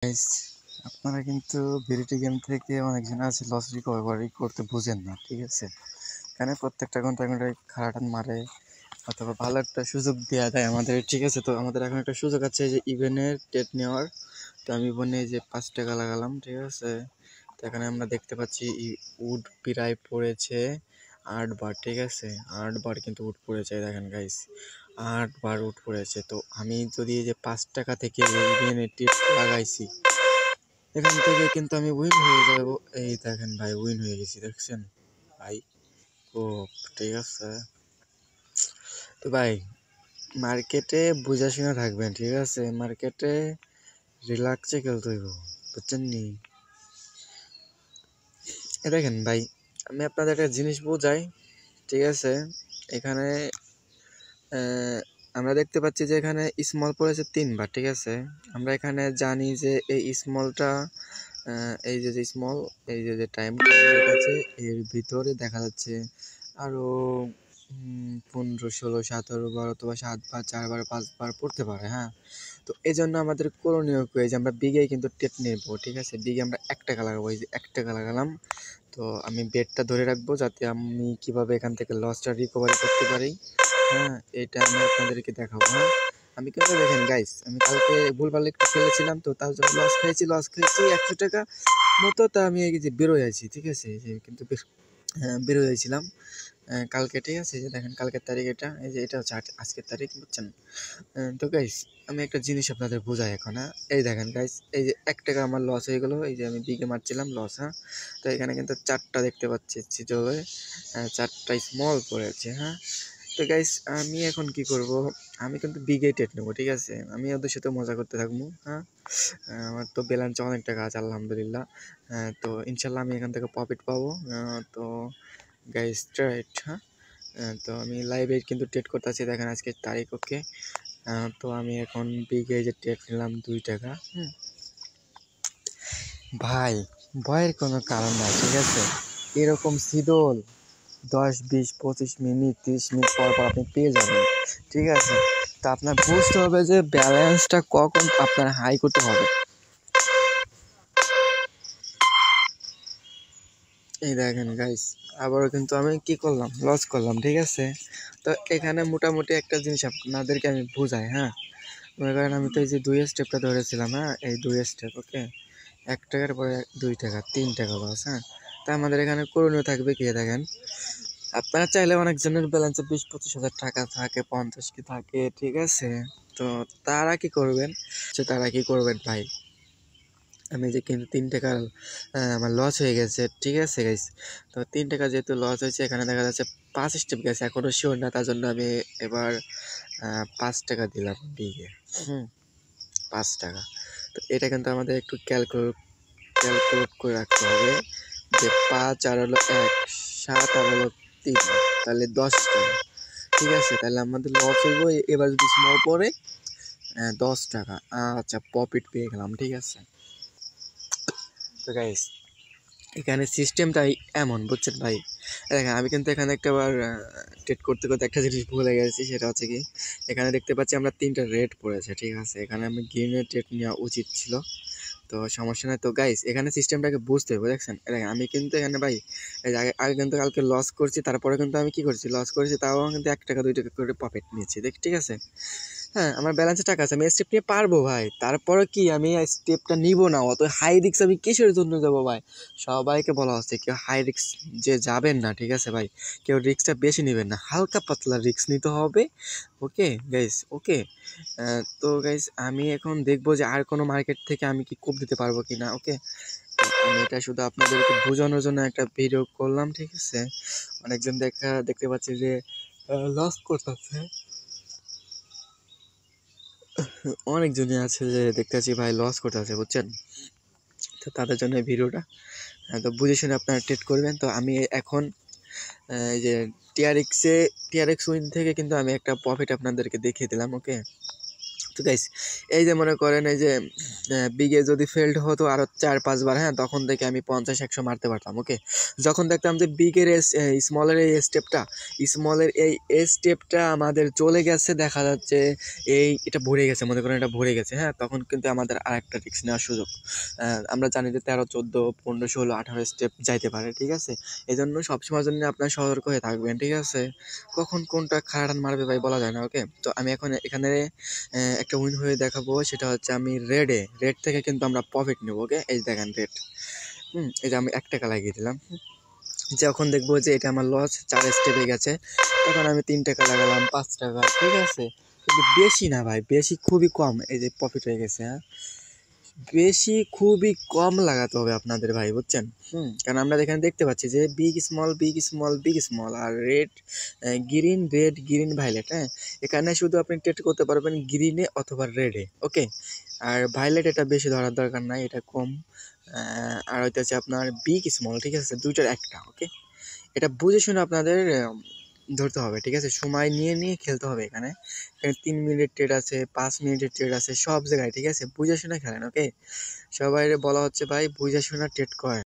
Guys, আপনারা কিন্তু VDT game থেকে অনেকজন আছে লস রিকভারি করতে বুঝেন না, ঠিক আছে। এখানে প্রত্যেকটা ঘন্টায় ঘন্টায় খারাটান মারে অথবা ভালো একটা সুযোগ দেওয়া দেয় আমাদের, ঠিক আছে। তো আমাদের এখন একটা সুযোগ আছে যে ইভেনের টেট নেওয়ার। তো আমি ইভেনে যে 5 টাকা লাগালাম, ঠিক আছে। তো এখানে আমরা দেখতে পাচ্ছি উড প্রায় পড়েছে 8 বার, ঠিক আছে। 8 বার কিন্তু উড পড়েছে, দেখেন গাইস, 8 বার উড পড়েছে। তো আমি যদি এই যে 5 টাকা থেকে ইভেনে টিপ লাগাইছি, এখান থেকে কিন্তু আমি উইন হয়ে যাব। এই দেখেন ভাই, উইন হয়ে গেছি, দেখছেন ভাই। ও, ঠিক আছে। তো ভাই, মার্কেটে বুঝাশোনা থাকবেন, ঠিক আছে। মার্কেটে রিল্যাক্সে খেলতে হইব, বুঝছেন নি। দেখেন ভাই, আমি আপনাদের একটা জিনিস বোঝাই, ঠিক আছে। এখানে আমরা দেখতে পাচ্ছি যে এখানে স্মল পড়েছে 3 বার, ঠিক আছে। আমরা এখানে জানি যে এই স্মলটা, এই যে স্মল, এই যে টাইম কমপ্লিট আছে, এর ভিতরে দেখা যাচ্ছে আরও 15, 16, 17 বার অথবা 7 বার, 4 বার, 5 বার পড়তে পারে, হ্যাঁ। তো এই জন্য আমাদের করণীয় কি, যে আমরা বিগে কিন্তু টেট নেব, ঠিক আছে। বিগে আমরা 1 টাকা লাগাবো, এই যে 1 টাকা লাগালাম। তো আমি বেডটা ধরে রাখবো যাতে আমি কিভাবে এখান থেকে লসটা রিকভারি করতে পারি, হ্যাঁ। এটা আমি আপনাদেরকে দেখাবো, হ্যাঁ। আমি কিন্তু দেখেন গাইস, আমি কালকে ভুলভাল একটু খেলেছিলাম, তো তার জন্য লস খেয়েছি 100 টাকা মতো। তা আমি এই যে বেরোয় আছি, ঠিক আছে, এই যে কিন্তু বেরোয় আছিলাম কালকে, ঠিক আছে। এই যে দেখেন কালকের তারিখ, এটা এই যে এটা হচ্ছে আজকের তারিখ, বুঝছেন। তো গাইস, আমি একটা জিনিস আপনাদের বোঝাই এখন, হ্যাঁ। এই দেখেন গাইস, এই যে 1 টাকা আমার লস হয়ে গেলো, এই যে আমি বিগে মারছিলাম লস, হ্যাঁ। তো এখানে কিন্তু 4টা দেখতে পাচ্ছি চিজলে, 4টা স্মল পড়েছে, হ্যাঁ। তো গাইস, আমি এখন কি করব, আমি কিন্তু বিগে টেট নেবো, ঠিক আছে। আমি ওদের সাথে মজা করতে থাকবো, হ্যাঁ। আমার তো ব্যালেন্সে অনেক টাকা আছে আলহামদুলিল্লাহ। তো ইনশাল্লাহ আমি এখান থেকে প্রফিট পাবো। তো গাইস স্ট্রাইট, হ্যাঁ। তো আমি লাইভে কিন্তু ট্রেড করতেছি, দেখেন আজকের তারিখ, ওকে। তো আমি এখন বিগে যে ট্রেড নিলাম 2 টাকা, ভাই ভয়ের কোনো কারণ নাই, ঠিক আছে। এরকম সিডল 10, 20, 25 মিনিট, 30 মিনিট পর পর আপনি পেয়ে যাবেন, ঠিক আছে। তো আপনার বুঝতে হবে যে ব্যালেন্সটা কখন আপনার হাই করতে হবে। এই দেখেন গাইস, আবারও কিন্তু আমি কি করলাম, লস করলাম, ঠিক আছে। তো এখানে মোটামুটি একটা জিনিস আপনাদেরকে আমি বুঝাই, হ্যাঁ। মনে করেন আমি তো এই যে 2 স্টেপটা ধরেছিলাম, হ্যাঁ, এই 2 স্টেপ, ওকে। 1 টাকার পরে 2 টাকা, 3 টাকা লস, হ্যাঁ। তা আমাদের এখানে করণীয় থাকবে কি, দেখেন। আপনারা চাইলে অনেকজনের ব্যালেন্সে 20-25 হাজার টাকা থাকে, 50 কি থাকে, ঠিক আছে। তো তারা কি করবেন, তারা কি করবেন ভাই, আমি যে কিন্তু 3 টাকা আমার লস হয়ে গেছে, ঠিক আছে গাইস। তো 3 টাকা যেহেতু লস হয়েছে, এখানে দেখা যাচ্ছে 5 স্টেপ গেছে, এখনও শিওর না, তার জন্য আমি এবার 5 টাকা দিলাম বিঘে, 5 টাকা। তো এটা কিন্তু আমাদের একটু ক্যালকুলেট করে রাখতে হবে যে 5 আর হলো 1, 7 আর হলো 3, তাহলে 10 টাকা, ঠিক আছে। তাহলে আমাদের লস হইব এবার যদি স্মল পড়ে 10 টাকা, আচ্ছা প্রফিট পেয়ে গেলাম, ঠিক আছে। তো গাইস, এখানে সিস্টেমটাই এমন, বুঝছেন ভাই। দেখেন আমি কিন্তু এখানে একটাবার ট্রেড করতে করতে একটা জিনিস ভুলে গেছি, সেটা হচ্ছে কি, এখানে দেখতে পাচ্ছি আমরা 3টা রেড পড়েছে, ঠিক আছে। এখানে আমি গ্রিনের ট্রেড নেওয়া উচিত ছিল, তো সমস্যা নেই। তো গাইস, এখানে সিস্টেমটাকে বুঝতে হবে, দেখছেন। দেখেন আমি কিন্তু এখানে ভাই, এই আগে আগে কিন্তু কালকে লস করছি, তারপরে কিন্তু আমি কি করছি, লস করেছি, তাও কিন্তু 1 টাকা 2 টাকা করে প্রফিট নিয়েছি, দেখ, ঠিক আছে। হ্যাঁ, আমার ব্যালেন্সে টাকা আছে, আমি স্টেপ নিয়ে পারবো ভাই। তারপরে কি আমি স্টেপটা নিব না, অত হাই রিক্স আমি কিসের জন্য যাবো ভাই। সবাইকে বলা হচ্ছে কেউ হাই রিক্স যে যাবেন না, ঠিক আছে ভাই। কেউ রিক্সটা বেশি নেবেন না, হালকা পাতলা রিক্স নিতে হবে, ওকে গাইস, ওকে। তো গাইস, আমি এখন দেখবো যে আর কোনো মার্কেট থেকে আমি কি কোপ দিতে পারবো কি না, ওকে। আমি এটা শুধু আপনাদেরকে বোঝানোর জন্য একটা ভিডিও করলাম, ঠিক আছে। অনেকজন দেখতে পাচ্ছি যে লস করতেছে, অনেকজনই আছে যে দেখতেছি ভাই লস করতেছে, বুঝছেন। তো তাদের জন্য এই ভিডিওটা, তো বুঝে শুনে আপনারা ট্রেড করবেন। তো আমি এখন এই যে টিআরএক্স উইন থেকে কিন্তু আমি একটা প্রফিট আপনাদেরকে দেখিয়ে দিলাম, ওকে। তো তো গাইস এই যে মনে করেন এই যে বিগে যদি ফেল্ড হতো আরও 4-5 বার, হ্যাঁ, তখন থেকে আমি 50-100 মারতে পারতাম। ওকে, যখন দেখতাম যে বিগের স্মলের এই স্টেপটা আমাদের চলে গেছে, দেখা যাচ্ছে এটা ভরে গেছে, মনে করেন এটা ভরে গেছে, হ্যাঁ, তখন কিন্তু আমাদের আর একটা রিস্ক নেওয়ার সুযোগ। আমরা জানি যে 13, 14, 15, 16, 18 স্টেপ যাইতে পারে, ঠিক আছে। এই জন্য সবসময়ের জন্য আপনার সতর্ক হয়ে থাকবেন, ঠিক আছে। কখন কোনটা খাড়া রান মারবে ভাই বলা যায় না। ওকে, তো আমি এখন এখানে একটা উইন হয়ে দেখাবো, সেটা হচ্ছে আমি রেড থেকে কিন্তু আমরা প্রফিট নেব। ওকে, এই দেখেন রেড, এই যে আমি 1 টাকা লাগিয়ে দিলাম। যখন দেখবো যে এটা আমার লস 4 স্টেপে গেছে, তখন আমি 3 টাকা লাগালাম, 5 টাকা, ঠিক আছে। কিন্তু বেশি না ভাই, বেশি খুবই কম, এই যে প্রফিট হয়ে গেছে। হ্যাঁ, বেশি খুবই কম লাগাতে হবে আপনাদের ভাই, বুঝছেন। কারণ আমরা এখানে দেখতে পাচ্ছি যে big small big small big small আর রেড গ্রিন ভাইলেট। হ্যাঁ, এখানে শুধু আপনি ট্রেড করতে পারবেন গ্রিনে অথবা রেডে। ওকে, আর ভাইলেট এটা বেশি ধরার দরকার নাই, এটা কম। আর হইতেছে আপনার বিগ স্মল, ঠিক আছে, দুইটার একটা। ওকে, এটা বুঝে শুনে আপনাদের ধরতে হবে, ঠিক আছে, সময় নিয়ে নিয়ে খেলতে হবে। এখানে 3 মিনিটের ট্রেড আছে, 5 মিনিটের ট্রেড আছে, সব জায়গায়, ঠিক আছে, বুঝে শুনে খেলেন। ওকে, সবাই বলা হচ্ছে ভাই বুঝে শুনে ট্রেড করেন।